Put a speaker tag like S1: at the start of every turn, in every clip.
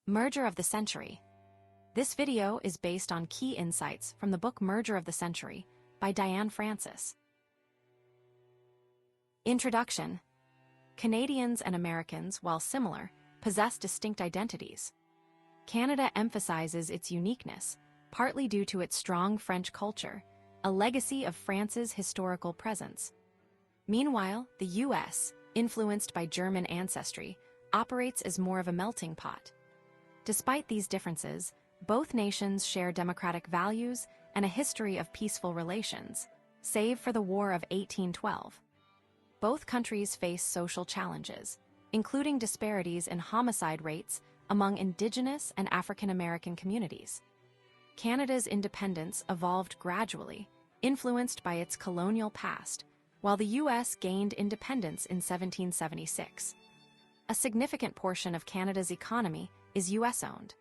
S1: Merger of the Century. This video is based on key insights from the book Merger of the Century by Diane Francis. Introduction. Canadians and Americans, while similar, possess distinct identities. Canada emphasizes its uniqueness, partly due to its strong French culture, a legacy of France's historical presence. Meanwhile, the U.S., influenced by German ancestry, operates as more of a melting pot. Despite these differences, both nations share democratic values and a history of peaceful relations, save for the War of 1812. Both countries face social challenges, including disparities in homicide rates among Indigenous and African American communities. Canada's independence evolved gradually, influenced by its colonial past, while the U.S. gained independence in 1776. A significant portion of Canada's economy is U.S.-owned.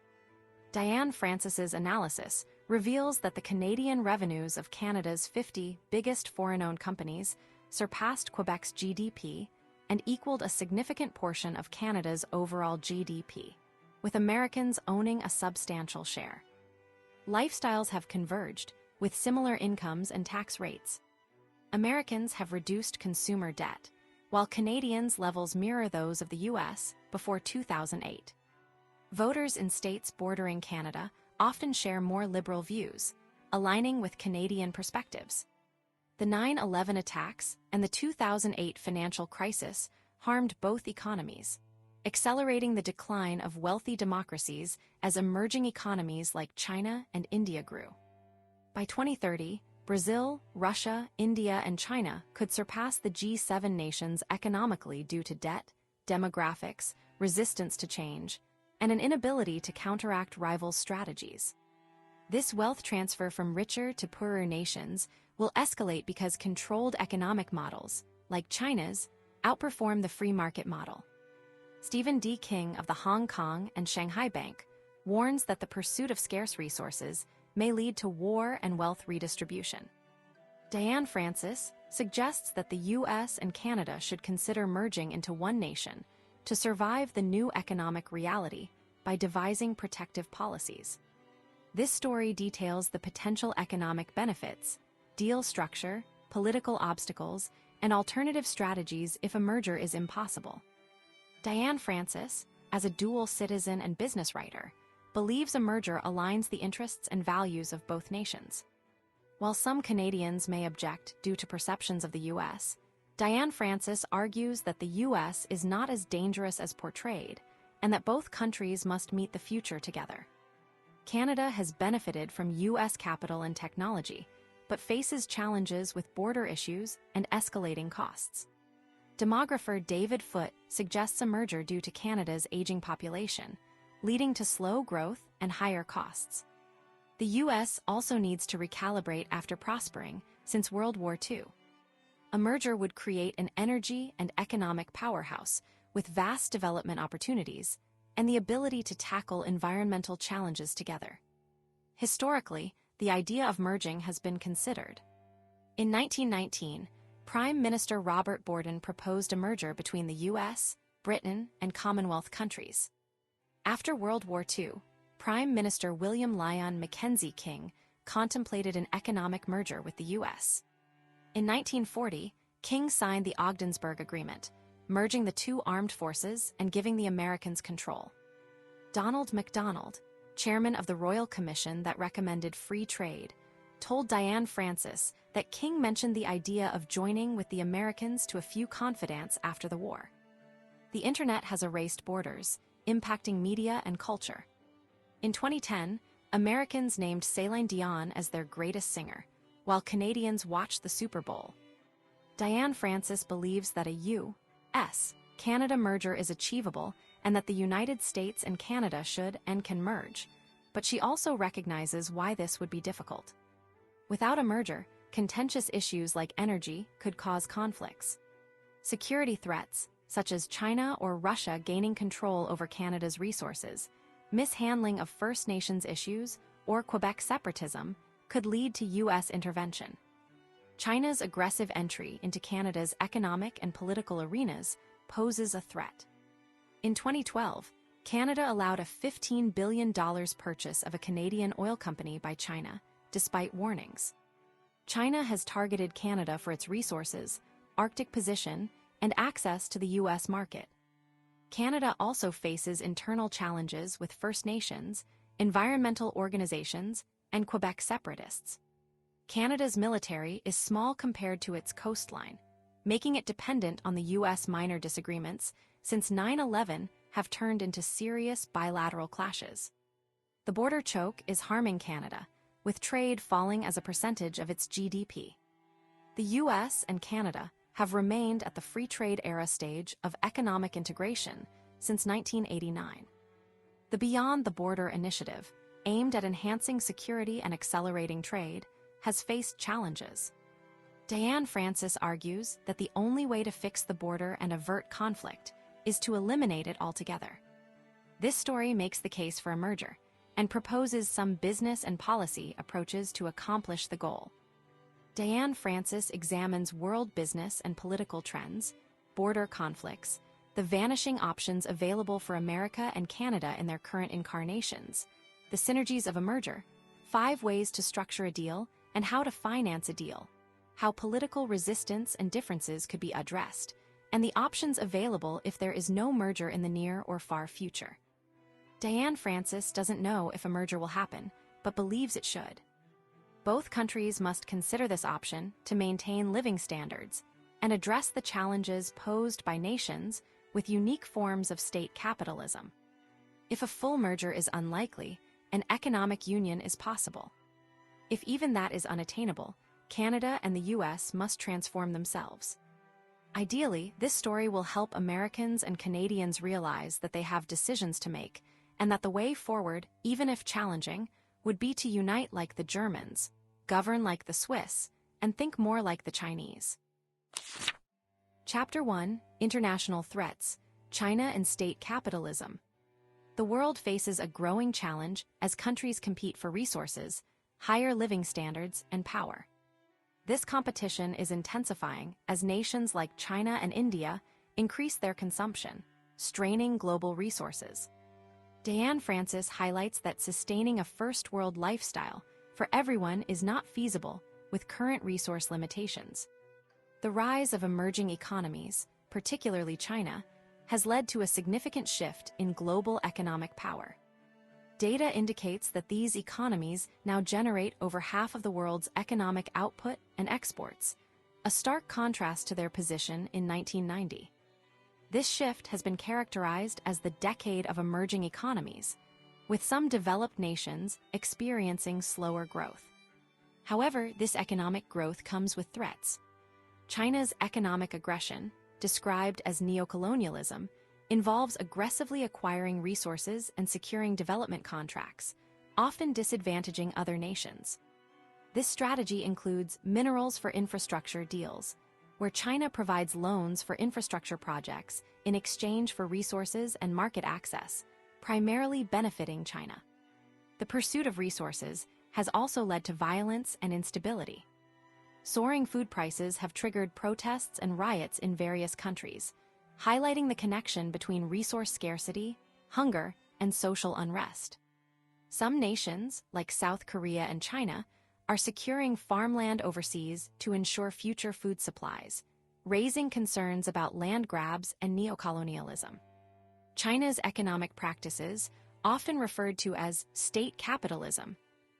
S1: Diane Francis's analysis reveals that the Canadian revenues of Canada's 50 biggest foreign-owned companies surpassed Quebec's GDP and equaled a significant portion of Canada's overall GDP, with Americans owning a substantial share. Lifestyles have converged, with similar incomes and tax rates. Americans have reduced consumer debt, while Canadians' levels mirror those of the U.S. before 2008. Voters in states bordering Canada often share more liberal views, aligning with Canadian perspectives. The 9/11 attacks and the 2008 financial crisis harmed both economies, accelerating the decline of wealthy democracies as emerging economies like China and India grew. By 2030, Brazil, Russia, India, and China could surpass the G7 nations economically due to debt, demographics, resistance to change, and an inability to counteract rival strategies. This wealth transfer from richer to poorer nations will escalate because controlled economic models, like China's, outperform the free market model. Stephen D. King of the Hong Kong and Shanghai Bank warns that the pursuit of scarce resources may lead to war and wealth redistribution. Diane Francis suggests that the U.S. and Canada should consider merging into one nation to survive the new economic reality by devising protective policies. This story details the potential economic benefits, deal structure, political obstacles, and alternative strategies if a merger is impossible. Diane Francis, as a dual citizen and business writer, believes a merger aligns the interests and values of both nations. While some Canadians may object due to perceptions of the U.S., Diane Francis argues that the U.S. is not as dangerous as portrayed, and that both countries must meet the future together. Canada has benefited from U.S. capital and technology, but faces challenges with border issues and escalating costs. Demographer David Foote suggests a merger due to Canada's aging population, leading to slow growth and higher costs. The U.S. also needs to recalibrate after prospering since World War II. A merger would create an energy and economic powerhouse with vast development opportunities and the ability to tackle environmental challenges together. Historically, the idea of merging has been considered. In 1919, Prime Minister Robert Borden proposed a merger between the U.S., Britain, and Commonwealth countries. After World War II, Prime Minister William Lyon Mackenzie King contemplated an economic merger with the U.S. In 1940, King signed the Ogdensburg Agreement, merging the two armed forces and giving the Americans control. Donald MacDonald, chairman of the Royal Commission that recommended free trade, told Diane Francis that King mentioned the idea of joining with the Americans to a few confidants after the war. The internet has erased borders, impacting media and culture. In 2010, Americans named Celine Dion as their greatest singer, while Canadians watched the Super Bowl. Diane Francis believes that a U.S.-Canada merger is achievable and that the United States and Canada should and can merge, but she also recognizes why this would be difficult. Without a merger, contentious issues like energy could cause conflicts. Security threats, such as China or Russia gaining control over Canada's resources, mishandling of First Nations issues, or Quebec separatism, could lead to U.S. intervention. China's aggressive entry into Canada's economic and political arenas poses a threat. In 2012, Canada allowed a $15 billion purchase of a Canadian oil company by China, despite warnings. China has targeted Canada for its resources, Arctic position, and access to the U.S. market. Canada also faces internal challenges with First Nations, environmental organizations, and Quebec separatists. Canada's military is small compared to its coastline, making it dependent on the U.S. minor disagreements since 9/11 have turned into serious bilateral clashes. The border choke is harming Canada, with trade falling as a percentage of its GDP. The U.S. and Canada have remained at the free trade era stage of economic integration since 1989. The Beyond the Border initiative, aimed at enhancing security and accelerating trade, has faced challenges. Diane Francis argues that the only way to fix the border and avert conflict is to eliminate it altogether. This story makes the case for a merger and proposes some business and policy approaches to accomplish the goal. Diane Francis examines world business and political trends, border conflicts, the vanishing options available for America and Canada in their current incarnations, the synergies of a merger, 5 ways to structure a deal, and how to finance a deal, how political resistance and differences could be addressed, and the options available if there is no merger in the near or far future. Diane Francis doesn't know if a merger will happen, but believes it should. Both countries must consider this option to maintain living standards and address the challenges posed by nations with unique forms of state capitalism. If a full merger is unlikely, an economic union is possible. If even that is unattainable, Canada and the U.S. must transform themselves. Ideally, this story will help Americans and Canadians realize that they have decisions to make and that the way forward, even if challenging, would be to unite like the Germans, govern like the Swiss, and think more like the Chinese. Chapter 1: International Threats, China and State Capitalism. The world faces a growing challenge as countries compete for resources, higher living standards, and power. This competition is intensifying as nations like China and India increase their consumption, straining global resources. Diane Francis highlights that sustaining a first-world lifestyle for everyone is not feasible with current resource limitations. The rise of emerging economies, particularly China, has led to a significant shift in global economic power. Data indicates that these economies now generate over half of the world's economic output and exports, a stark contrast to their position in 1990. This shift has been characterized as the decade of emerging economies, with some developed nations experiencing slower growth. However, this economic growth comes with threats. China's economic aggression, described as neocolonialism, involves aggressively acquiring resources and securing development contracts, often disadvantaging other nations. This strategy includes minerals for infrastructure deals, where China provides loans for infrastructure projects in exchange for resources and market access, primarily benefiting China. The pursuit of resources has also led to violence and instability. Soaring food prices have triggered protests and riots in various countries, highlighting the connection between resource scarcity, hunger, and social unrest. Some nations, like South Korea and China, are securing farmland overseas to ensure future food supplies, raising concerns about land grabs and neocolonialism. China's economic practices, often referred to as state capitalism,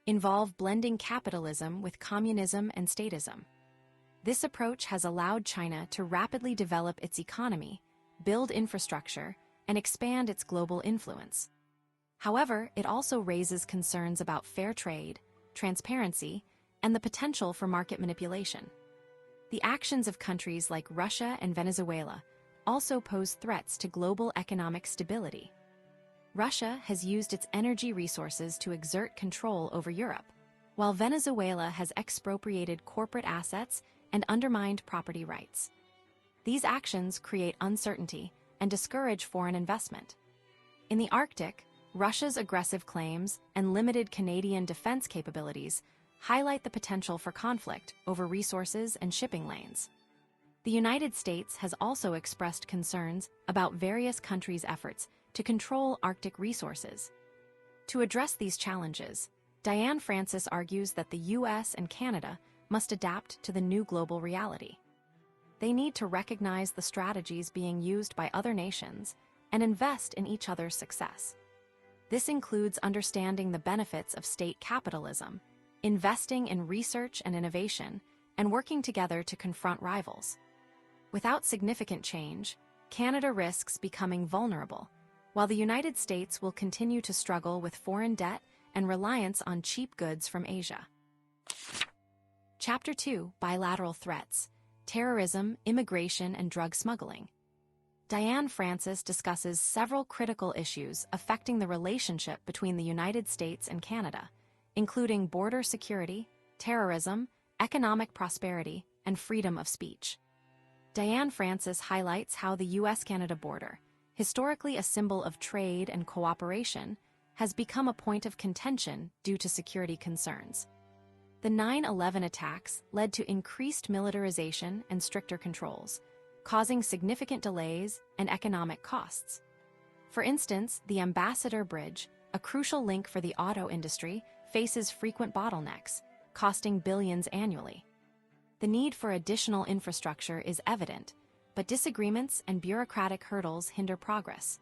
S1: involve blending capitalism with communism and statism. This approach has allowed China to rapidly develop its economy, build infrastructure, and expand its global influence. However, it also raises concerns about fair trade, transparency, and the potential for market manipulation. The actions of countries like Russia and Venezuela also pose threats to global economic stability. Russia has used its energy resources to exert control over Europe, while Venezuela has expropriated corporate assets and undermined property rights. These actions create uncertainty and discourage foreign investment. In the Arctic, Russia's aggressive claims and limited Canadian defense capabilities highlight the potential for conflict over resources and shipping lanes. The United States has also expressed concerns about various countries' efforts to control Arctic resources. To address these challenges, Diane Francis argues that the US and Canada must adapt to the new global reality. They need to recognize the strategies being used by other nations and invest in each other's success. This includes understanding the benefits of state capitalism, investing in research and innovation, and working together to confront rivals. Without significant change, Canada risks becoming vulnerable, while the United States will continue to struggle with foreign debt and reliance on cheap goods from Asia. Chapter 2: Bilateral Threats: Terrorism, Immigration, and Drug Smuggling. Diane Francis discusses several critical issues affecting the relationship between the United States and Canada, including border security, terrorism, economic prosperity, and freedom of speech. Diane Francis highlights how the US-Canada border, historically a symbol of trade and cooperation, has become a point of contention due to security concerns. The 9/11 attacks led to increased militarization and stricter controls, causing significant delays and economic costs. For instance, the Ambassador Bridge, a crucial link for the auto industry, faces frequent bottlenecks, costing billions annually. The need for additional infrastructure is evident, but disagreements and bureaucratic hurdles hinder progress.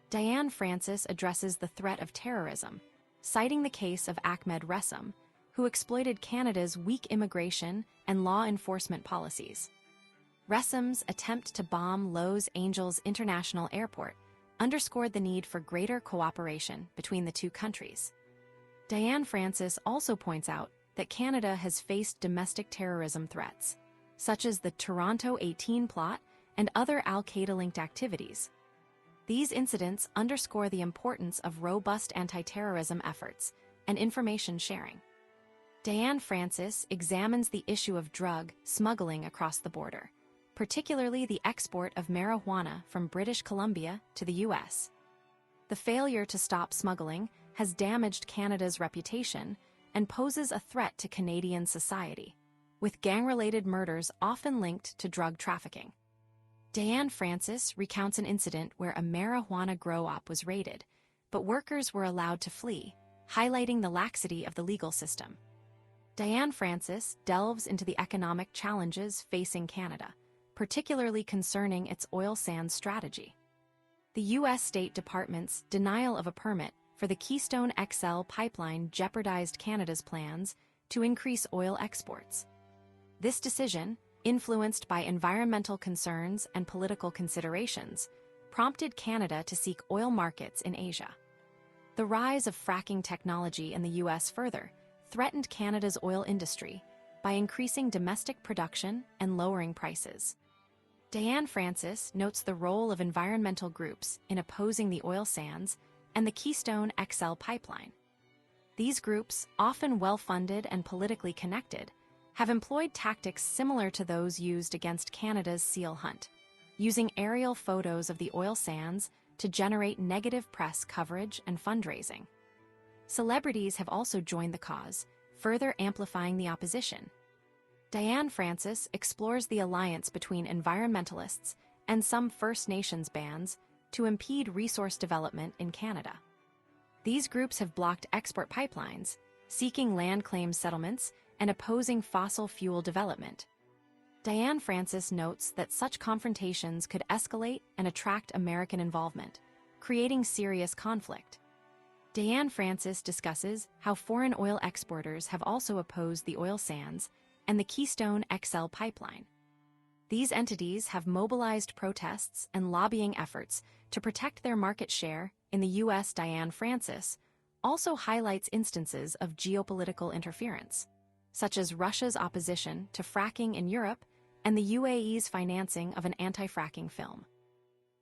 S1: Diane Francis addresses the threat of terrorism, citing the case of Ahmed Ressam, who exploited Canada's weak immigration and law enforcement policies. Ressam's attempt to bomb Los Angeles International Airport underscored the need for greater cooperation between the two countries. Diane Francis also points out that Canada has faced domestic terrorism threats, such as the Toronto 18 plot and other al-Qaeda-linked activities. These incidents underscore the importance of robust anti-terrorism efforts and information sharing. Diane Francis examines the issue of drug smuggling across the border, particularly the export of marijuana from British Columbia to the US. The failure to stop smuggling has damaged Canada's reputation and poses a threat to Canadian society, with gang-related murders often linked to drug trafficking. Diane Francis recounts an incident where a marijuana grow-op was raided, but workers were allowed to flee, highlighting the laxity of the legal system. Diane Francis delves into the economic challenges facing Canada, particularly concerning its oil sands strategy. The U.S. State Department's denial of a permit for the Keystone XL pipeline jeopardized Canada's plans to increase oil exports. This decision, influenced by environmental concerns and political considerations, prompted Canada to seek oil markets in Asia. The rise of fracking technology in the U.S. further threatened Canada's oil industry by increasing domestic production and lowering prices. Diane Francis notes the role of environmental groups in opposing the oil sands and the Keystone XL pipeline. These groups, often well-funded and politically connected, have employed tactics similar to those used against Canada's seal hunt, using aerial photos of the oil sands to generate negative press coverage and fundraising. Celebrities have also joined the cause, further amplifying the opposition. Diane Francis explores the alliance between environmentalists and some First Nations bands to impede resource development in Canada. These groups have blocked export pipelines, seeking land claim settlements, and opposing fossil fuel development. Diane Francis notes that such confrontations could escalate and attract American involvement, creating serious conflict. Diane Francis discusses how foreign oil exporters have also opposed the oil sands and the Keystone XL pipeline. These entities have mobilized protests and lobbying efforts to protect their market share in the U.S. Diane Francis also highlights instances of geopolitical interference, such as Russia's opposition to fracking in Europe and the UAE's financing of an anti-fracking film.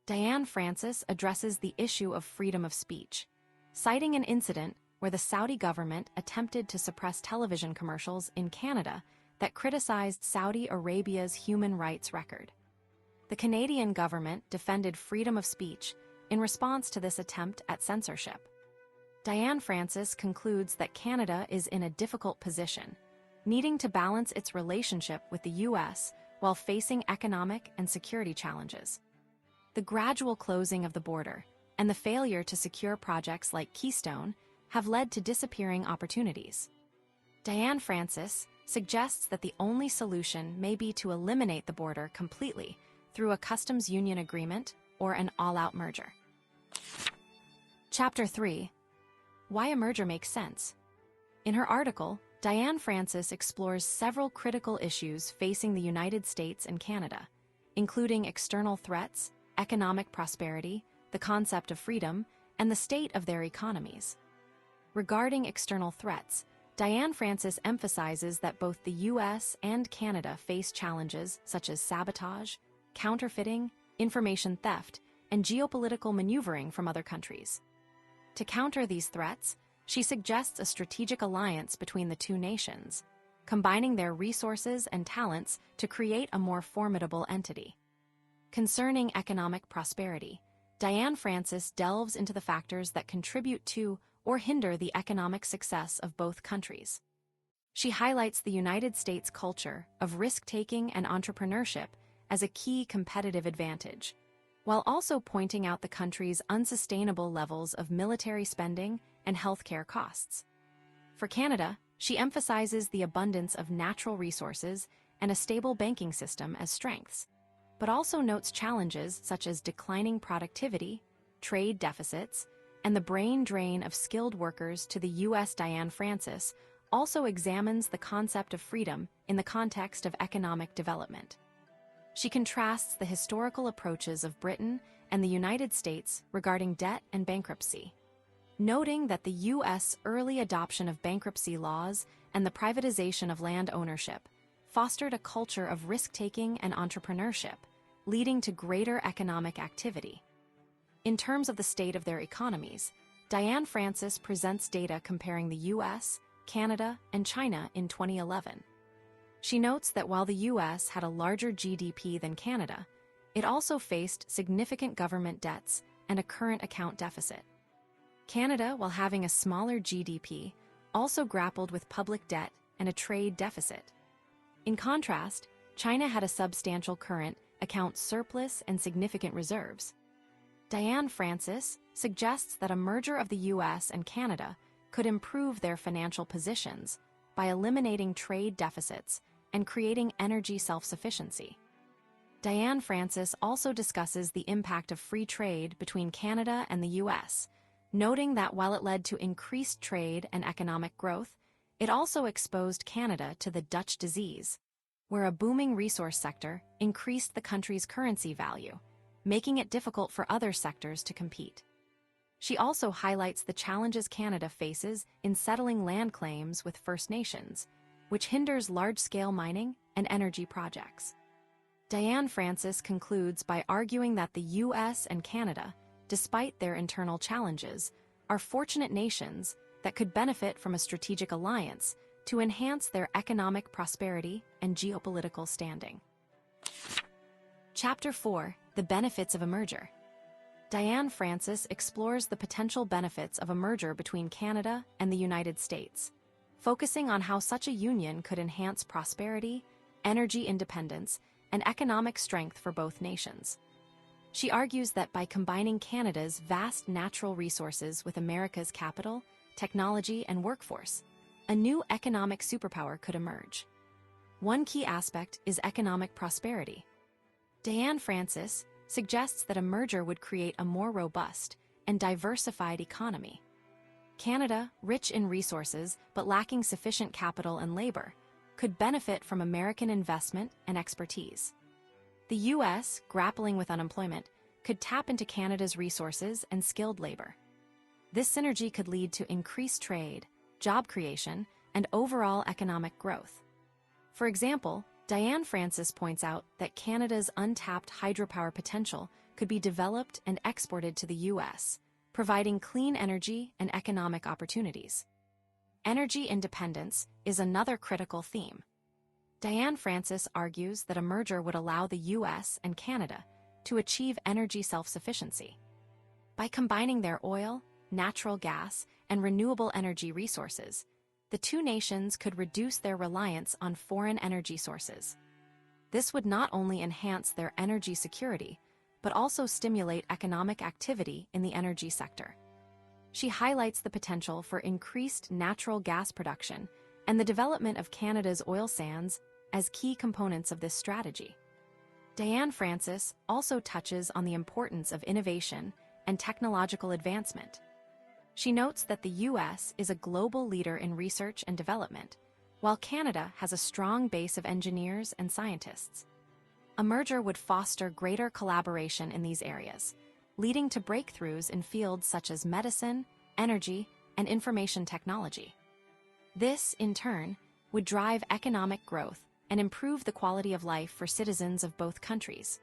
S1: Diane Francis addresses the issue of freedom of speech, citing an incident where the Saudi government attempted to suppress television commercials in Canada that criticized Saudi Arabia's human rights record. The Canadian government defended freedom of speech in response to this attempt at censorship. Diane Francis concludes that Canada is in a difficult position, needing to balance its relationship with the U.S. while facing economic and security challenges. The gradual closing of the border, and the failure to secure projects like Keystone have led to disappearing opportunities. Diane Francis suggests that the only solution may be to eliminate the border completely through a customs union agreement or an all-out merger. Chapter 3. Why a merger makes sense. In her article, Diane Francis explores several critical issues facing the United States and Canada, including external threats, economic prosperity, the concept of freedom, and the state of their economies. Regarding external threats, Diane Francis emphasizes that both the U.S. and Canada face challenges such as sabotage, counterfeiting, information theft, and geopolitical maneuvering from other countries. To counter these threats, she suggests a strategic alliance between the two nations, combining their resources and talents to create a more formidable entity. Concerning economic prosperity, Diane Francis delves into the factors that contribute to or hinder the economic success of both countries. She highlights the United States' culture of risk-taking and entrepreneurship as a key competitive advantage, while also pointing out the country's unsustainable levels of military spending and healthcare costs. For Canada, she emphasizes the abundance of natural resources and a stable banking system as strengths, but also notes challenges such as declining productivity, trade deficits, and the brain drain of skilled workers to the U.S. Diane Francis also examines the concept of freedom in the context of economic development. She contrasts the historical approaches of Britain and the United States regarding debt and bankruptcy, noting that the U.S. early adoption of bankruptcy laws and the privatization of land ownership fostered a culture of risk-taking and entrepreneurship, leading to greater economic activity. In terms of the state of their economies, Diane Francis presents data comparing the U.S., Canada, and China in 2011. She notes that while the U.S. had a larger GDP than Canada, it also faced significant government debts and a current account deficit. Canada, while having a smaller GDP, also grappled with public debt and a trade deficit. In contrast, China had a substantial current account surplus and significant reserves. Diane Francis suggests that a merger of the U.S. and Canada could improve their financial positions by eliminating trade deficits and creating energy self-sufficiency. Diane Francis also discusses the impact of free trade between Canada and the U.S., noting that while it led to increased trade and economic growth, it also exposed Canada to the Dutch disease, where a booming resource sector increased the country's currency value, making it difficult for other sectors to compete. She also highlights the challenges Canada faces in settling land claims with First Nations, which hinders large-scale mining and energy projects. Diane Francis concludes by arguing that the U.S. and Canada, despite their internal challenges, are fortunate nations that could benefit from a strategic alliance to enhance their economic prosperity and geopolitical standing. Chapter 4. The benefits of a merger. Diane Francis explores the potential benefits of a merger between Canada and the United States, focusing on how such a union could enhance prosperity, energy independence, and economic strength for both nations. She argues that by combining Canada's vast natural resources with America's capital, technology, and workforce, a new economic superpower could emerge. One key aspect is economic prosperity. Diane Francis suggests that a merger would create a more robust and diversified economy. Canada, rich in resources but lacking sufficient capital and labor, could benefit from American investment and expertise. The U.S., grappling with unemployment, could tap into Canada's resources and skilled labor. This synergy could lead to increased trade, job creation, and overall economic growth. For example, Diane Francis points out that Canada's untapped hydropower potential could be developed and exported to the U.S., providing clean energy and economic opportunities. Energy independence is another critical theme. Diane Francis argues that a merger would allow the U.S. and Canada to achieve energy self-sufficiency. By combining their oil, natural gas, and renewable energy resources, the two nations could reduce their reliance on foreign energy sources. This would not only enhance their energy security, but also stimulate economic activity in the energy sector. She highlights the potential for increased natural gas production and the development of Canada's oil sands as key components of this strategy. Diane Francis also touches on the importance of innovation and technological advancement. She notes that the U.S. is a global leader in research and development, while Canada has a strong base of engineers and scientists. A merger would foster greater collaboration in these areas, leading to breakthroughs in fields such as medicine, energy, and information technology. This, in turn, would drive economic growth and improve the quality of life for citizens of both countries.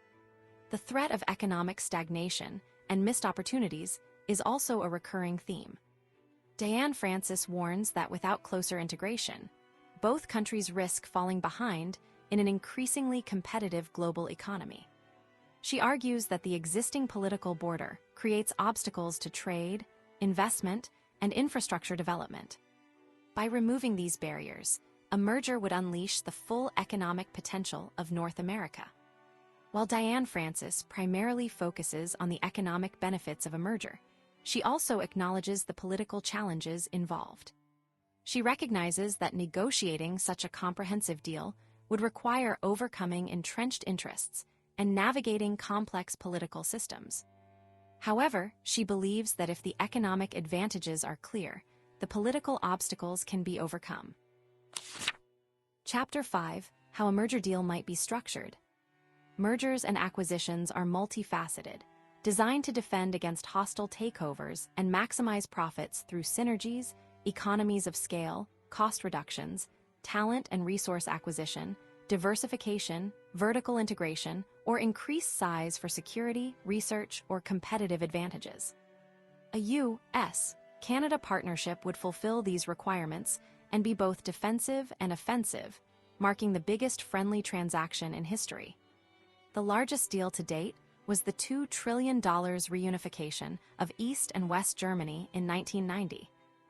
S1: The threat of economic stagnation and missed opportunities is also a recurring theme. Diane Francis warns that without closer integration, both countries risk falling behind in an increasingly competitive global economy. She argues that the existing political border creates obstacles to trade, investment, and infrastructure development. By removing these barriers, a merger would unleash the full economic potential of North America. While Diane Francis primarily focuses on the economic benefits of a merger, she also acknowledges the political challenges involved. She recognizes that negotiating such a comprehensive deal would require overcoming entrenched interests and navigating complex political systems. However, she believes that if the economic advantages are clear, the political obstacles can be overcome. Chapter 5: How a Merger Deal Might Be Structured. Mergers and acquisitions are multifaceted, designed to defend against hostile takeovers and maximize profits through synergies, economies of scale, cost reductions, talent and resource acquisition, diversification, vertical integration, or increased size for security, research, or competitive advantages. A U.S.-Canada partnership would fulfill these requirements and be both defensive and offensive, marking the biggest friendly transaction in history. The largest deal to date was the $2 trillion reunification of East and West Germany in 1990,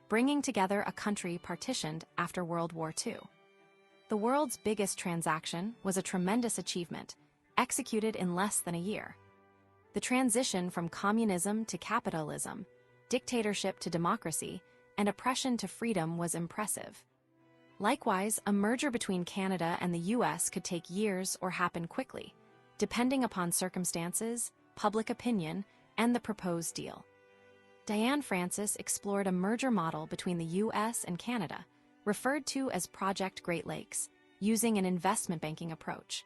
S1: bringing together a country partitioned after World War II. The world's biggest transaction was a tremendous achievement, executed in less than a year. The transition from communism to capitalism, dictatorship to democracy, and oppression to freedom was impressive. Likewise, a merger between Canada and the U.S. could take years or happen quickly, depending upon circumstances, public opinion, and the proposed deal. Diane Francis explored a merger model between the U.S. and Canada, referred to as Project Great Lakes, using an investment banking approach.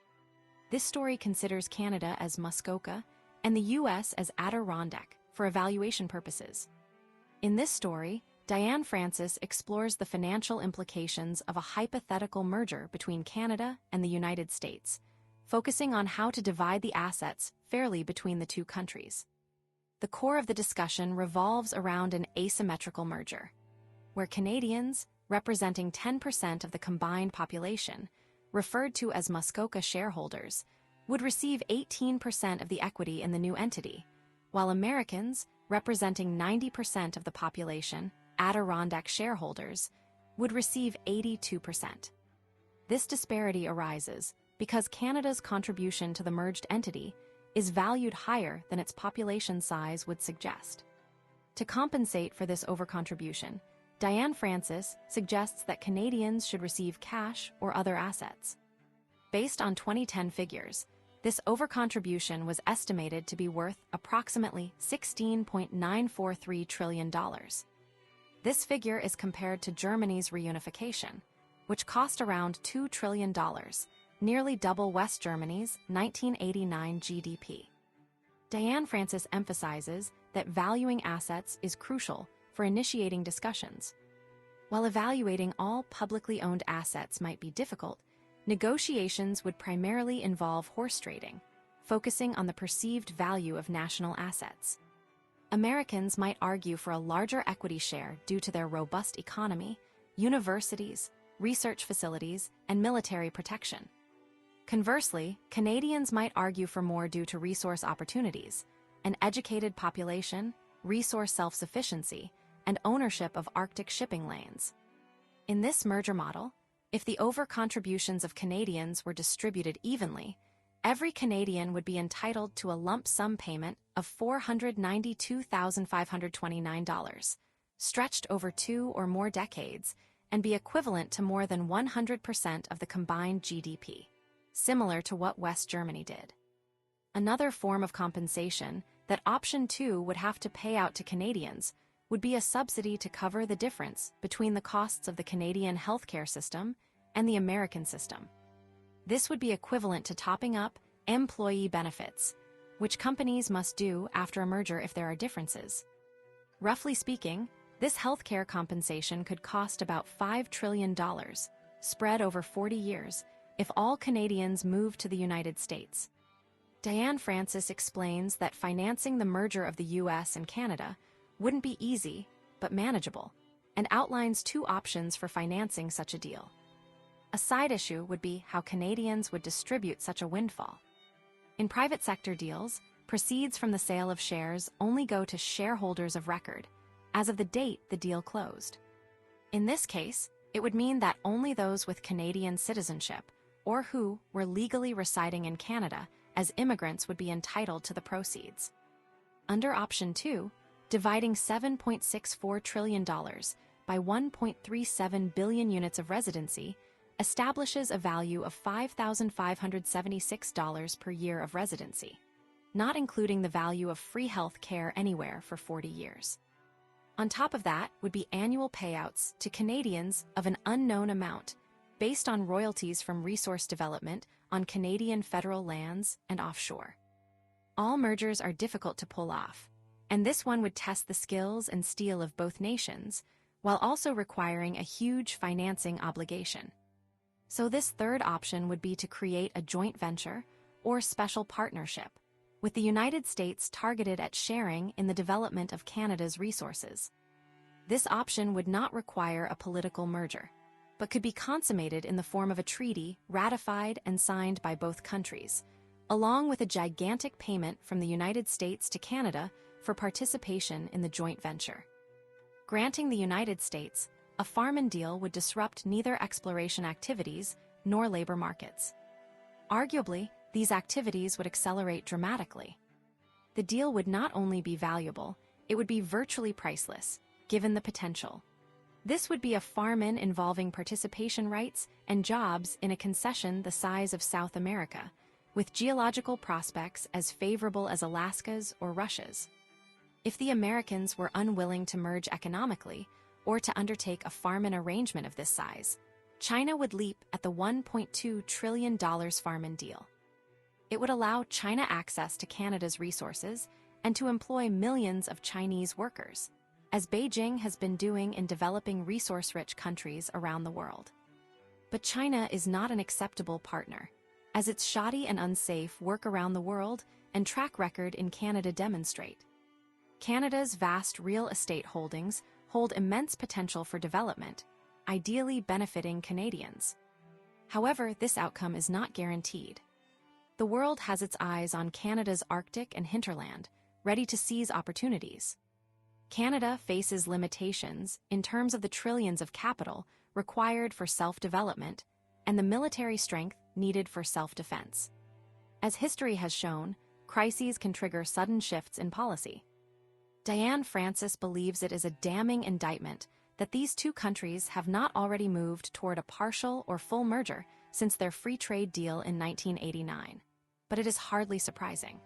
S1: This story considers Canada as Muskoka and the U.S. as Adirondack for evaluation purposes. In this story, Diane Francis explores the financial implications of a hypothetical merger between Canada and the United States, focusing on how to divide the assets fairly between the two countries. The core of the discussion revolves around an asymmetrical merger, where Canadians, representing 10% of the combined population, referred to as Muskoka shareholders, would receive 18% of the equity in the new entity, while Americans, representing 90% of the population, Adirondack shareholders, would receive 82%. This disparity arises because Canada's contribution to the merged entity is valued higher than its population size would suggest. To compensate for this overcontribution, Diane Francis suggests that Canadians should receive cash or other assets. Based on 2010 figures, this overcontribution was estimated to be worth approximately $16.943 trillion. This figure is compared to Germany's reunification, which cost around $2 trillion, nearly double West Germany's 1989 GDP. Diane Francis emphasizes that valuing assets is crucial for initiating discussions. While evaluating all publicly owned assets might be difficult, negotiations would primarily involve horse trading, focusing on the perceived value of national assets. Americans might argue for a larger equity share due to their robust economy, universities, research facilities, and military protection. Conversely, Canadians might argue for more due to resource opportunities, an educated population, resource self-sufficiency, and ownership of Arctic shipping lanes. In this merger model, if the over-contributions of Canadians were distributed evenly, Every Canadian would be entitled to a lump sum payment of $492,529, stretched over 2 or more decades, and be equivalent to more than 100% of the combined GDP, similar to what West Germany did. Another form of compensation that Option 2 would have to pay out to Canadians would be a subsidy to cover the difference between the costs of the Canadian healthcare system and the American system. This would be equivalent to topping up employee benefits, which companies must do after a merger if there are differences. Roughly speaking, this healthcare compensation could cost about $5 trillion, spread over 40 years, if all Canadians moved to the United States. Diane Francis explains that financing the merger of the US and Canada wouldn't be easy, but manageable, and outlines 2 options for financing such a deal. A side issue would be how Canadians would distribute such a windfall. In private sector deals, proceeds from the sale of shares only go to shareholders of record, as of the date the deal closed. In this case, it would mean that only those with Canadian citizenship, or who were legally residing in Canada as immigrants, would be entitled to the proceeds. Under Option 2, dividing $7.64 trillion by 1.37 billion units of residency establishes a value of $5,576 per year of residency, not including the value of free health care anywhere for 40 years. On top of that would be annual payouts to Canadians of an unknown amount, based on royalties from resource development on Canadian federal lands and offshore. All mergers are difficult to pull off, and this one would test the skills and steel of both nations, while also requiring a huge financing obligation. So this third option would be to create a joint venture or special partnership, with the United States targeted at sharing in the development of Canada's resources. This option would not require a political merger, but could be consummated in the form of a treaty ratified and signed by both countries, along with a gigantic payment from the United States to Canada for participation in the joint venture. Granting the United States a farm-in deal would disrupt neither exploration activities nor labor markets. Arguably, these activities would accelerate dramatically. The deal would not only be valuable, it would be virtually priceless, given the potential. This would be a farm-in involving participation rights and jobs in a concession the size of South America, with geological prospects as favorable as Alaska's or Russia's. If the Americans were unwilling to merge economically, or to undertake a farm-in arrangement of this size, China would leap at the $1.2 trillion farm-in deal. It would allow China access to Canada's resources and to employ millions of Chinese workers, as Beijing has been doing in developing resource-rich countries around the world. But China is not an acceptable partner, as its shoddy and unsafe work around the world and track record in Canada demonstrate. Canada's vast real estate holdings hold immense potential for development, ideally benefiting Canadians. However, this outcome is not guaranteed. The world has its eyes on Canada's Arctic and hinterland, ready to seize opportunities. Canada faces limitations in terms of the trillions of capital required for self-development and the military strength needed for self-defense. As history has shown, crises can trigger sudden shifts in policy. Diane Francis believes it is a damning indictment that these 2 countries have not already moved toward a partial or full merger since their free trade deal in 1989. But it is hardly surprising.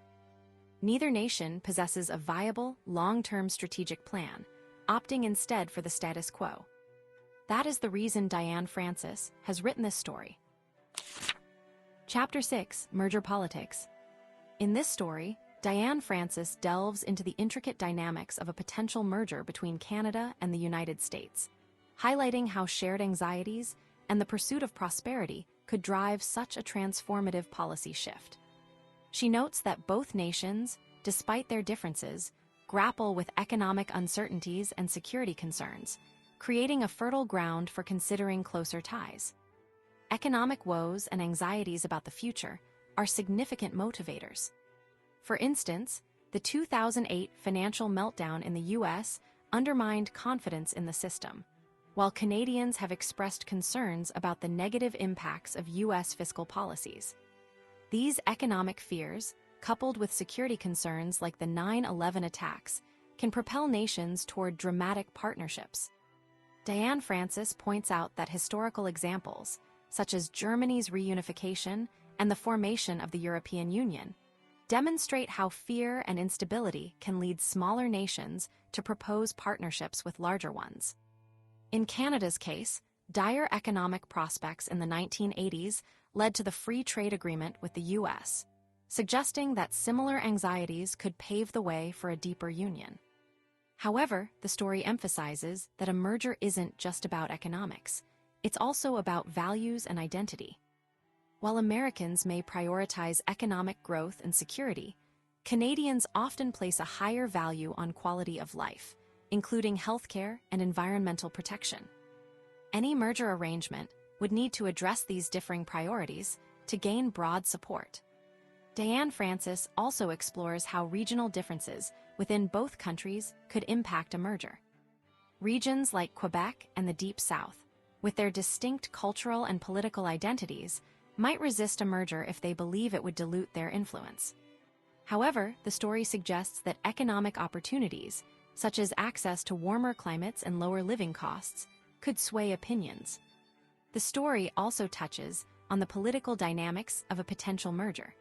S1: Neither nation possesses a viable, long-term strategic plan, opting instead for the status quo. That is the reason Diane Francis has written this story. Chapter 6, Merger Politics. In this story, Diane Francis delves into the intricate dynamics of a potential merger between Canada and the United States, highlighting how shared anxieties and the pursuit of prosperity could drive such a transformative policy shift. She notes that both nations, despite their differences, grapple with economic uncertainties and security concerns, creating a fertile ground for considering closer ties. Economic woes and anxieties about the future are significant motivators. For instance, the 2008 financial meltdown in the U.S. undermined confidence in the system, while Canadians have expressed concerns about the negative impacts of U.S. fiscal policies. These economic fears, coupled with security concerns like the 9/11 attacks, can propel nations toward dramatic partnerships. Diane Francis points out that historical examples, such as Germany's reunification and the formation of the European Union, demonstrate how fear and instability can lead smaller nations to propose partnerships with larger ones. In Canada's case, dire economic prospects in the 1980s led to the free trade agreement with the U.S., suggesting that similar anxieties could pave the way for a deeper union. However, the story emphasizes that a merger isn't just about economics. It's also about values and identity. While Americans may prioritize economic growth and security, Canadians often place a higher value on quality of life, including healthcare and environmental protection. Any merger arrangement would need to address these differing priorities to gain broad support. Diane Francis also explores how regional differences within both countries could impact a merger. Regions like Quebec and the Deep South, with their distinct cultural and political identities, might resist a merger if they believe it would dilute their influence. However, the story suggests that economic opportunities, such as access to warmer climates and lower living costs, could sway opinions. The story also touches on the political dynamics of a potential merger.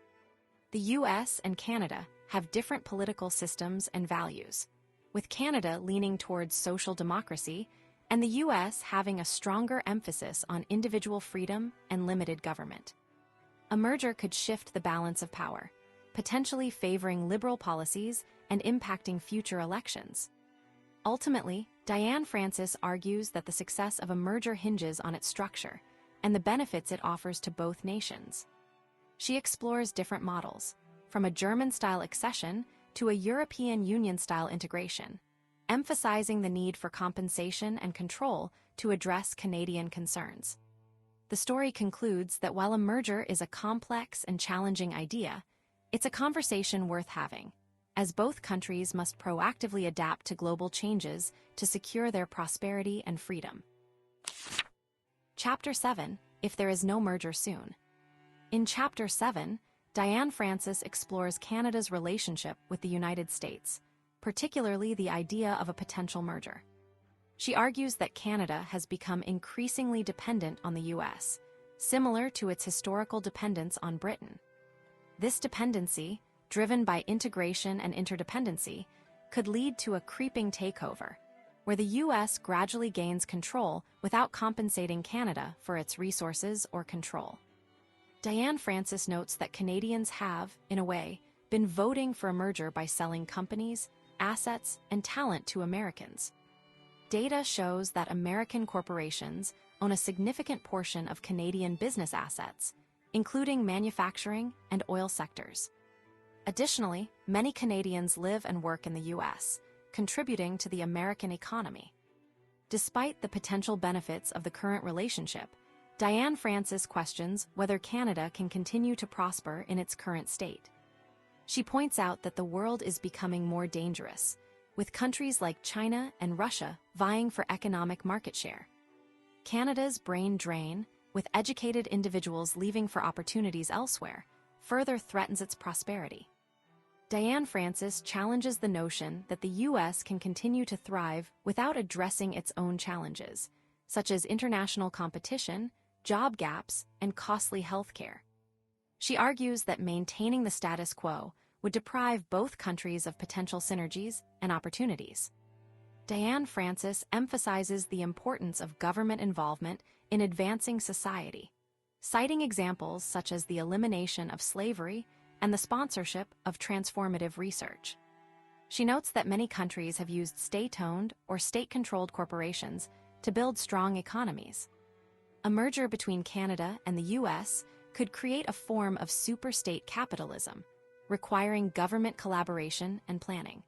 S1: The US and Canada have different political systems and values, with Canada leaning towards social democracy and the US having a stronger emphasis on individual freedom and limited government. A merger could shift the balance of power, potentially favoring liberal policies and impacting future elections. Ultimately, Diane Francis argues that the success of a merger hinges on its structure and the benefits it offers to both nations. She explores different models, from a German-style accession to a European Union-style integration, emphasizing the need for compensation and control to address Canadian concerns. The story concludes that while a merger is a complex and challenging idea, it's a conversation worth having, as both countries must proactively adapt to global changes to secure their prosperity and freedom. Chapter 7: If There Is No Merger Soon. In Chapter 7, Diane Francis explores Canada's relationship with the United States, particularly the idea of a potential merger. She argues that Canada has become increasingly dependent on the US, similar to its historical dependence on Britain. This dependency, driven by integration and interdependency, could lead to a creeping takeover, where the US gradually gains control without compensating Canada for its resources or control. Diane Francis notes that Canadians have, in a way, been voting for a merger by selling companies, assets, and talent to Americans. Data shows that American corporations own a significant portion of Canadian business assets, including manufacturing and oil sectors. Additionally, many Canadians live and work in the US, contributing to the American economy. Despite the potential benefits of the current relationship, Diane Francis questions whether Canada can continue to prosper in its current state. She points out that the world is becoming more dangerous, with countries like China and Russia vying for economic market share. Canada's brain drain, with educated individuals leaving for opportunities elsewhere, further threatens its prosperity. Diane Francis challenges the notion that the US can continue to thrive without addressing its own challenges, such as international competition, job gaps, and costly healthcare. She argues that maintaining the status quo would deprive both countries of potential synergies and opportunities. Diane Francis emphasizes the importance of government involvement in advancing society, citing examples such as the elimination of slavery and the sponsorship of transformative research. She notes that many countries have used state-owned or state-controlled corporations to build strong economies. A merger between Canada and the US could create a form of super-state capitalism, requiring government collaboration and planning.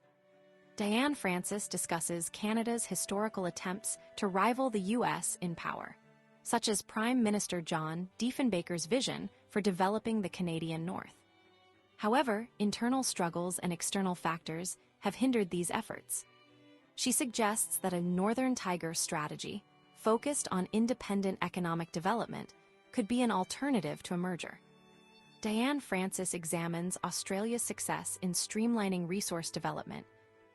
S1: Diane Francis discusses Canada's historical attempts to rival the US in power, such as Prime Minister John Diefenbaker's vision for developing the Canadian North. However, internal struggles and external factors have hindered these efforts. She suggests that a Northern Tiger strategy, focused on independent economic development, could be an alternative to a merger. Diane Francis examines Australia's success in streamlining resource development,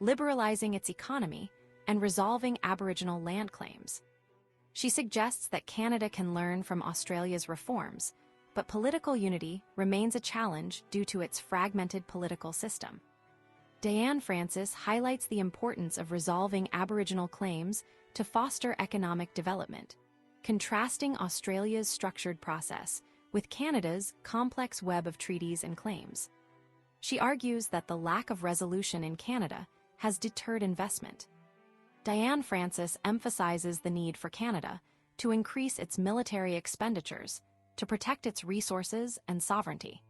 S1: liberalizing its economy, and resolving Aboriginal land claims. She suggests that Canada can learn from Australia's reforms, but political unity remains a challenge due to its fragmented political system. Diane Francis highlights the importance of resolving Aboriginal claims to foster economic development, contrasting Australia's structured process with Canada's complex web of treaties and claims. She argues that the lack of resolution in Canada has deterred investment. Diane Francis emphasizes the need for Canada to increase its military expenditures to protect its resources and sovereignty.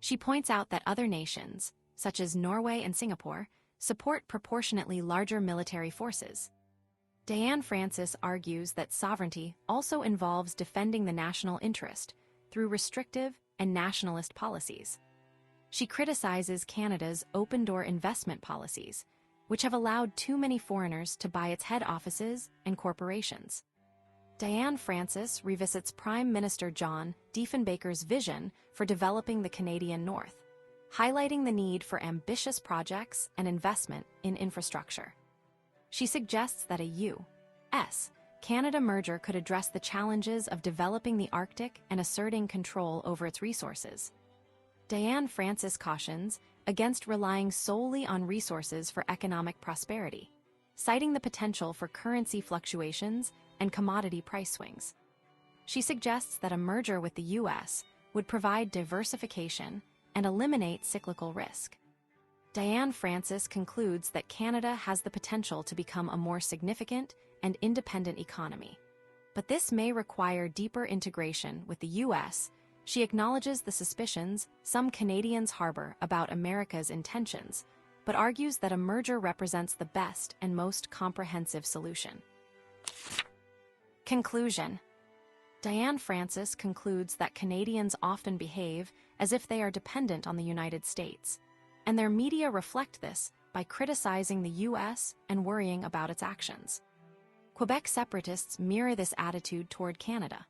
S1: She points out that other nations, such as Norway and Singapore, support proportionately larger military forces. Diane Francis argues that sovereignty also involves defending the national interest through restrictive and nationalist policies. She criticizes Canada's open-door investment policies, which have allowed too many foreigners to buy its head offices and corporations. Diane Francis revisits Prime Minister John Diefenbaker's vision for developing the Canadian North, highlighting the need for ambitious projects and investment in infrastructure. She suggests that a U.S. Canada merger could address the challenges of developing the Arctic and asserting control over its resources. Diane Francis cautions against relying solely on resources for economic prosperity, citing the potential for currency fluctuations and commodity price swings. She suggests that a merger with the U.S. would provide diversification and eliminate cyclical risk. Diane Francis concludes that Canada has the potential to become a more significant and independent economy. But this may require deeper integration with the U.S. She acknowledges the suspicions some Canadians harbor about America's intentions, but argues that a merger represents the best and most comprehensive solution. Conclusion. Diane Francis concludes that Canadians often behave as if they are dependent on the United States, and their media reflect this by criticizing the U.S. and worrying about its actions. Quebec separatists mirror this attitude toward Canada.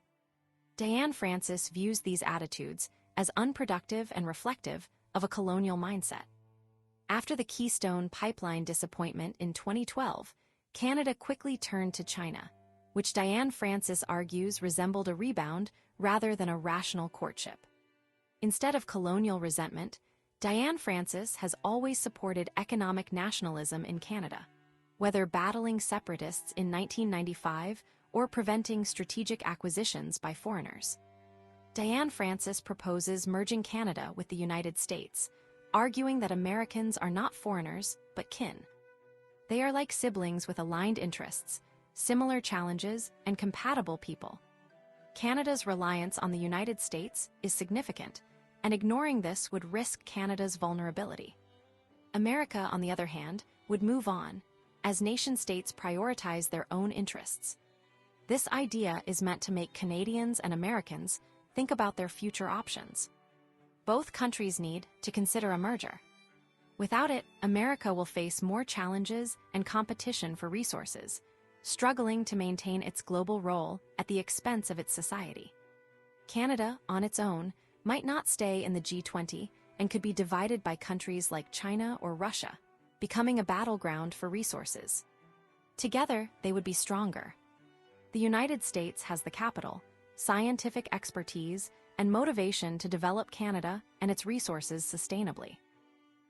S1: Diane Francis views these attitudes as unproductive and reflective of a colonial mindset. After the Keystone Pipeline disappointment in 2012, Canada quickly turned to China, which Diane Francis argues resembled a rebound rather than a rational courtship. Instead of colonial resentment, Diane Francis has always supported economic nationalism in Canada, whether battling separatists in 1995 or preventing strategic acquisitions by foreigners. Diane Francis proposes merging Canada with the United States, arguing that Americans are not foreigners, but kin. They are like siblings with aligned interests, similar challenges, and compatible people. Canada's reliance on the United States is significant, and ignoring this would risk Canada's vulnerability. America, on the other hand, would move on, as nation-states prioritize their own interests. This idea is meant to make Canadians and Americans think about their future options. Both countries need to consider a merger. Without it, America will face more challenges and competition for resources, struggling to maintain its global role at the expense of its society. Canada, on its own, might not stay in the G20 and could be divided by countries like China or Russia, becoming a battleground for resources. Together, they would be stronger. The United States has the capital, scientific expertise, and motivation to develop Canada and its resources sustainably.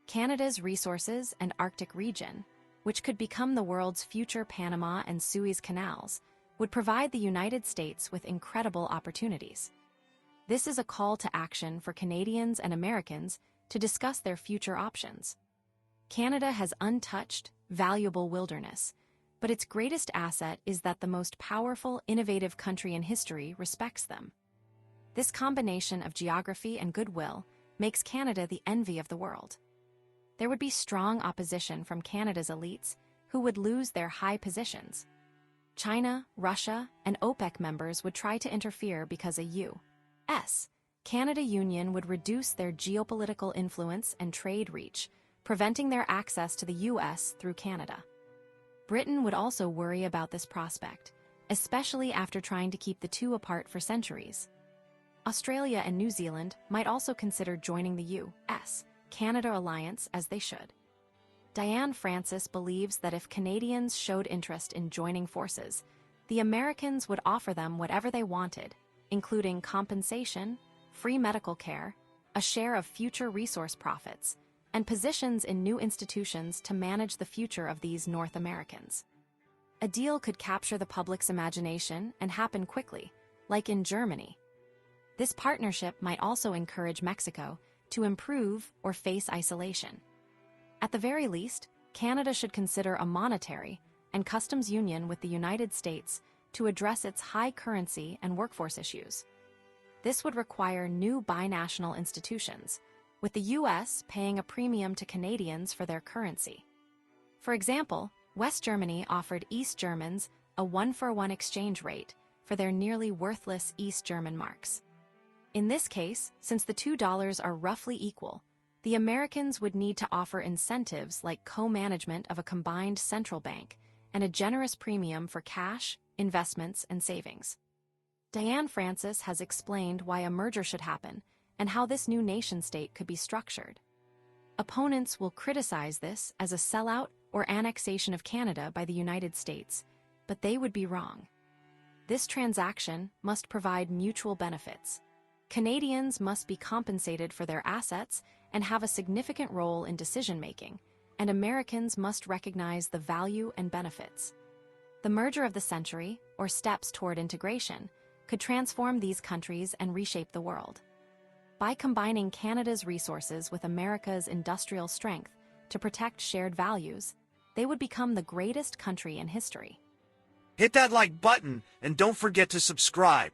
S1: Canada's resources and Arctic region, which could become the world's future Panama and Suez canals, would provide the United States with incredible opportunities. This is a call to action for Canadians and Americans to discuss their future options. Canada has untouched, valuable wilderness, but its greatest asset is that the most powerful, innovative country in history respects them. This combination of geography and goodwill makes Canada the envy of the world. There would be strong opposition from Canada's elites, who would lose their high positions. China, Russia, and OPEC members would try to interfere because a U.S. Canada union would reduce their geopolitical influence and trade reach, preventing their access to the U.S. through Canada. Britain would also worry about this prospect, especially after trying to keep the two apart for centuries. Australia and New Zealand might also consider joining the U.S.-Canada alliance as they should. Diane Francis believes that if Canadians showed interest in joining forces, the Americans would offer them whatever they wanted, including compensation, free medical care, a share of future resource profits, and positions in new institutions to manage the future of these North Americans. A deal could capture the public's imagination and happen quickly, like in Germany. This partnership might also encourage Mexico to improve or face isolation. At the very least, Canada should consider a monetary and customs union with the United States to address its high currency and workforce issues. This would require new binational institutions, with the U.S. paying a premium to Canadians for their currency. For example, West Germany offered East Germans a 1-for-1 exchange rate for their nearly worthless East German marks. In this case, since the $2 are roughly equal, the Americans would need to offer incentives like co-management of a combined central bank and a generous premium for cash, investments, and savings. Diane Francis has explained why a merger should happen and how this new nation-state could be structured. Opponents will criticize this as a sellout or annexation of Canada by the United States, but they would be wrong. This transaction must provide mutual benefits. Canadians must be compensated for their assets and have a significant role in decision-making, and Americans must recognize the value and benefits. The merger of the century, or steps toward integration, could transform these countries and reshape the world. By combining Canada's resources with America's industrial strength to protect shared values, they would become the greatest country in history.
S2: Hit that like button and don't forget to subscribe.